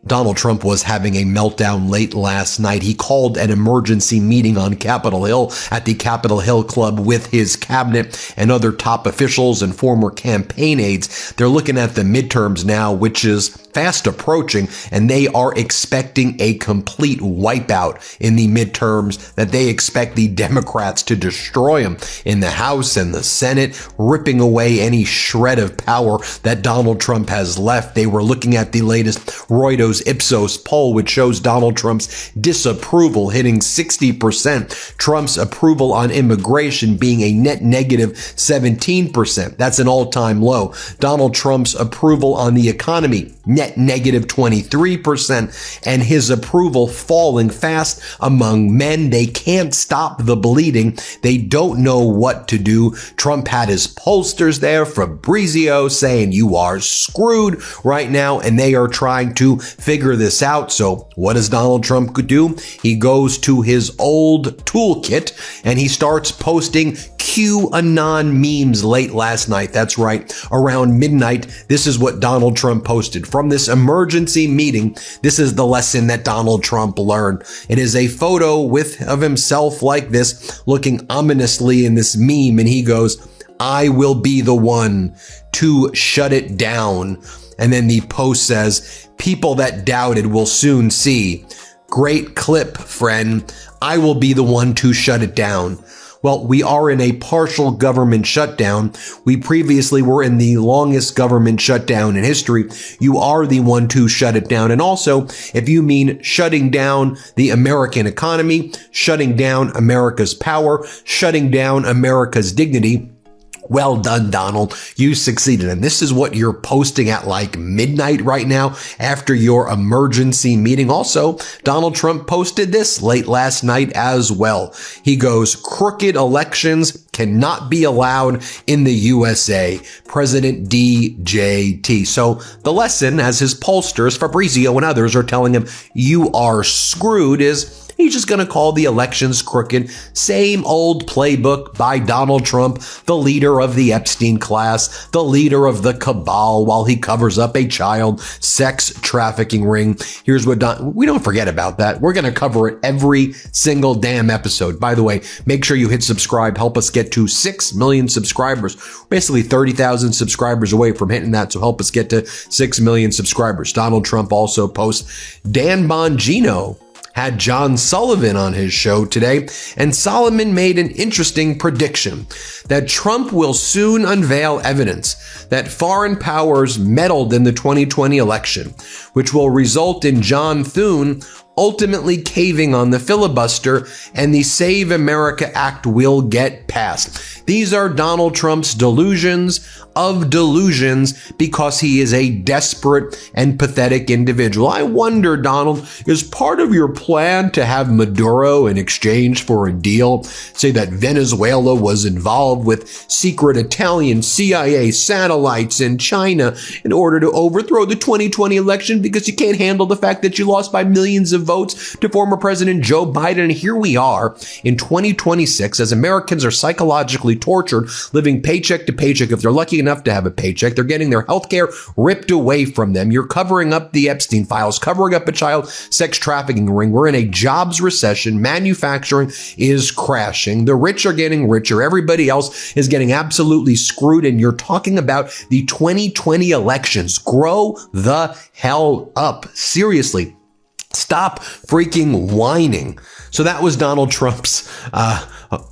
Donald Trump was having a meltdown late last night. He called an emergency meeting on Capitol Hill at the Capitol Hill Club with his cabinet and other top officials and former campaign aides. They're looking at the midterms now, which is fast approaching, and they are expecting a complete wipeout in the midterms, that they expect the Democrats to destroy them in the House and the Senate, ripping away any shred of power that Donald Trump has left. They were looking at the latest Reuters Ipsos poll, which shows Donald Trump's disapproval hitting 60%, Trump's approval on immigration being a net negative 17%. That's an all-time low. Donald Trump's approval on the economy, net negative 23%, and his approval falling fast among men. They can't stop the bleeding. They don't know what to do. Trump had his pollsters there, Fabrizio, saying you are screwed right now, and they are trying to figure this out. So what does Donald Trump do? He goes to his old toolkit and he starts posting QAnon memes late last night. That's right, around midnight. This is what Donald Trump posted from this emergency meeting. This is the lesson that Donald Trump learned. It is a photo of himself like this, looking ominously in this meme, and he goes, "I will be the one to shut it down." And then the post says, "People that doubted will soon see. Great clip, friend. I will be the one to shut it down." Well, we are in a partial government shutdown. We previously were in the longest government shutdown in history. You are the one to shut it down. And also, if you mean shutting down the American economy, shutting down America's power, shutting down America's dignity, well done, Donald. You succeeded. And this is what you're posting at like midnight right now after your emergency meeting. Also, Donald Trump posted this late last night as well. He goes, "Crooked elections cannot be allowed in the USA. President DJT." So the lesson, as his pollsters, Fabrizio and others, are telling him, you are screwed, is he's just going to call the elections crooked. Same old playbook by Donald Trump, the leader of the Epstein class, the leader of the cabal, while he covers up a child sex trafficking ring. Here's what we don't forget about that. We're going to cover it every single damn episode. By the way, make sure you hit subscribe. Help us get to 6 million subscribers. We're basically 30,000 subscribers away from hitting that. So help us get to 6 million subscribers. Donald Trump also posts Dan Bongino had John Sullivan on his show today, and Solomon made an interesting prediction that Trump will soon unveil evidence that foreign powers meddled in the 2020 election, which will result in John Thune ultimately caving on the filibuster and the Save America Act will get passed. These are Donald Trump's delusions of delusions because he is a desperate and pathetic individual. I wonder, Donald, is part of your plan to have Maduro in exchange for a deal, say that Venezuela was involved with secret Italian CIA satellites in China in order to overthrow the 2020 election because you can't handle the fact that you lost by millions of votes to former President Joe Biden? And here we are in 2026 as Americans are psychologically tortured, living paycheck to paycheck. If they're lucky enough to have a paycheck, they're getting their health care ripped away from them. You're covering up the Epstein files, covering up a child sex trafficking ring. We're in a jobs recession. Manufacturing is crashing. The rich are getting richer. Everybody else is getting absolutely screwed. And you're talking about the 2020 elections. Grow the hell up. Seriously. Stop freaking whining. So that was Donald Trump's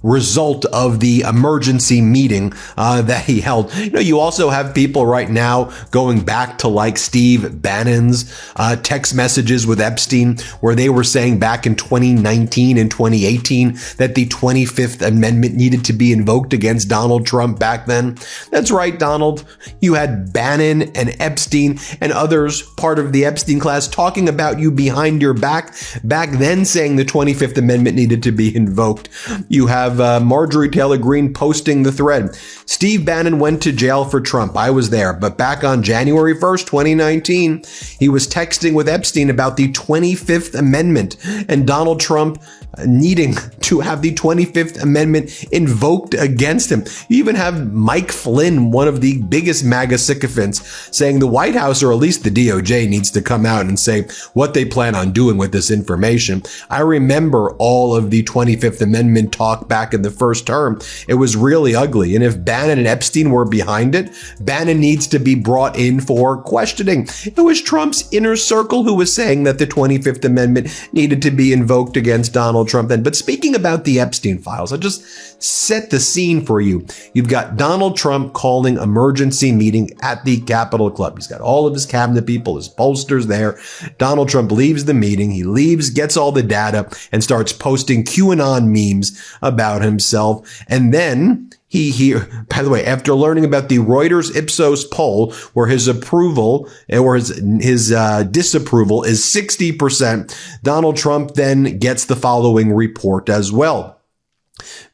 result of the emergency meeting that he held. You know, you also have people right now going back to like Steve Bannon's text messages with Epstein, where they were saying back in 2019 and 2018 that the 25th Amendment needed to be invoked against Donald Trump back then. That's right, Donald. You had Bannon and Epstein and others, part of the Epstein class, talking about you behind behind your back then saying the 25th Amendment needed to be invoked. You have Marjorie Taylor Greene posting the thread. Steve Bannon went to jail for Trump. I was there. But back on January 1st, 2019, he was texting with Epstein about the 25th Amendment and Donald Trump needing to have the 25th Amendment invoked against him. You even have Mike Flynn, one of the biggest MAGA sycophants, saying the White House, or at least the DOJ, needs to come out and say what they plan on doing with this information. I remember all of the 25th Amendment talk back in the first term. It was really ugly. And if Bannon and Epstein were behind it, Bannon needs to be brought in for questioning. It was Trump's inner circle who was saying that the 25th Amendment needed to be invoked against Donald Trump then. But speaking about the Epstein files, I'll just set the scene for you. You've got Donald Trump calling emergency meeting at the Capitol Club. He's got all of his cabinet people, his pollsters there. Donald Trump leaves the meeting. He leaves, gets all the data, and starts posting QAnon memes about himself. And then he, by the way, after learning about the Reuters Ipsos poll, where his approval or his disapproval is 60%, Donald Trump then gets the following report as well.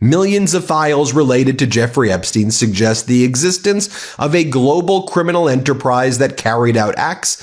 Millions of files related to Jeffrey Epstein suggest the existence of a global criminal enterprise that carried out acts